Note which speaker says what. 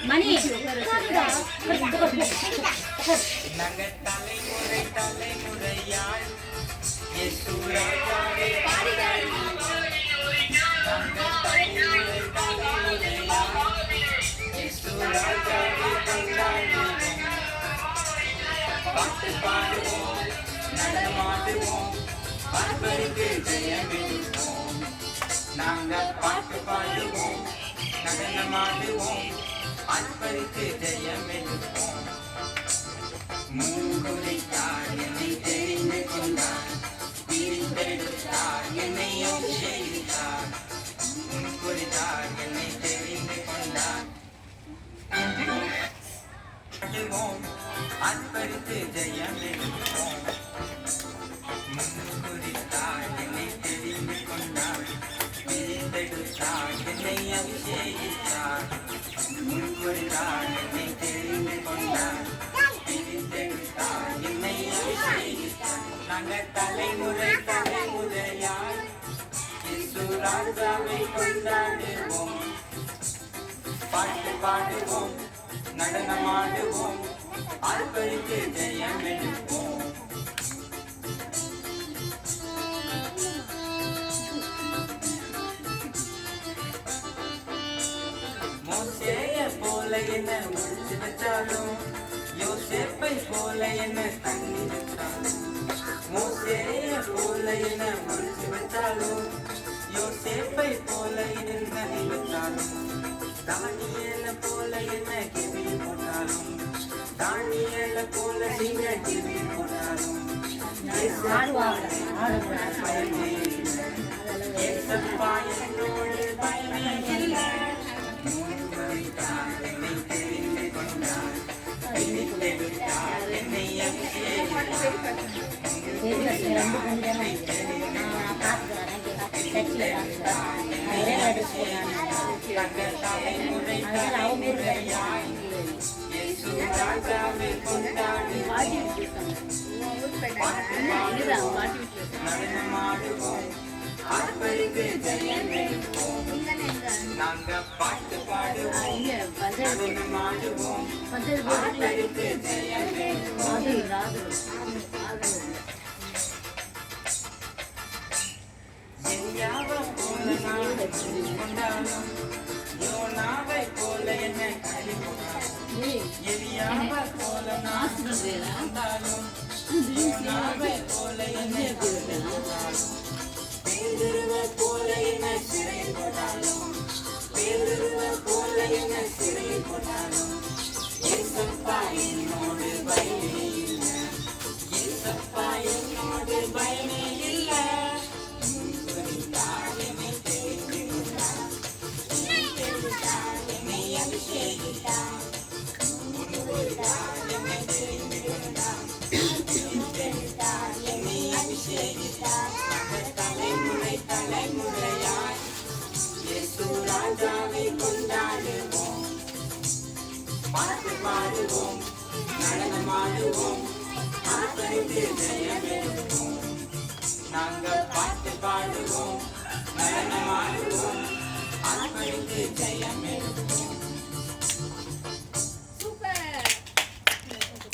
Speaker 1: மணி
Speaker 2: நாங்கள் தலைமுறை தலைமுறையாய் பாட்டு பாடுவோம், நடனமாடுவோம், பார்ப்பருக்கு ஜெயமெடுப்போம். நாங்கள் பாட்டு பாடுவோம், நடனமாடுவோம், பார்ப்பருக்கு ஜெயமெடுப்போம். மூங்குரைத்தார் என்னை தெரிந்து கொண்டார், பிரித்தெடுத்தார் என்னை அபிஷேகித்தார். மூங்குரைத்தார் என்னை தெரிந்து கொண்டார். பாடுவோம், அன்பருக்கு ஜெயம் எடுப்போம். முன்குறித்தார் என்னை தெரிந்து கொண்டார், பிரித்தெடுத்தார் என்னை அபிஷேகித்தார். முன்குறித்தார் என்னை தெரிந்து கொண்டார், பிரித்தெடுத்தார் என்னை அபிஷேகித்தார். நாங்கள் தலைமுறை தலைமுறையாய் இயேசு ராஜாவை கொண்டாடுவோம். பாட்டு பாடுவோம், நடனமாடுவோம், ஆர்ப்பரித்து ஜெயம் எடுப்போம். மோசேய போல என்ன முடிச்சு வச்சாலும், யோசேப்பை போல என்ன தண்ணி வச்சாலும். மோசேய போல என்ன முடிச்சு வச்சாலும், யோசேப்பை போல என்ன தண்ணி வச்சாலும். தானியேல போல என்ன கிவி போட்டாலும், தானியேல போல நீங்க கிவி போட்டாலும். ஏசப்பா என்னோடு பயமே இல்லை. என்னை தெரிந்து கொண்டார், பிரித்தெடுத்தார் என்னை அபிஷேகித்தார். தலைமுறை தலைமுறையாய் இயேசு ராஜாவை கொண்டாடுவோம். நடனமாடுவோம், ஆர்ப்பரித்து ஜெயம் எடுப்போம். நாங்க பாட்டு பாடுவோம், நடனமாடுவோம், ஆர்ப்பரித்து ஜெயம் எடுப்போம். எலியாவை போல நான் கொண்டாலும், யோனாவை போல என்ன கை கொண்டாலும். எலியாவை போல நான் கொண்டாலும், யோனாவை போல என்ன கொண்டாலும். பேதுருவை போல என்ன சிறை போட்டாலும், பேதுருவை போல என்ன சிறை போட்டாலும். ஏசப்பா என்னோடு பயமே இல்லை, ஏசப்பா என்னோடு பயமே இல்லை. என்னை தெரிந்து கொண்டார், பிரித்தெடுத்தார் என்னை அபிஷேகித்தார். என்னை தெரிந்து கொண்டார், பிரித்தெடுத்தார் என்னை அபிஷேகித்தார். தலைமுறை தலைமுறையாய் இயேசு ராஜாவை கொண்டாடுவோம். பாட்டு பாடுவோம், நடனமாடுவோம், ஆர்ப்பரித்து ஜெயம் எடுப்போம். நாங்கள் பாட்டு பாடுவோம், நடனமாடுவோம், ஆர்ப்பரித்து ஜெயம் எடுப்போம்.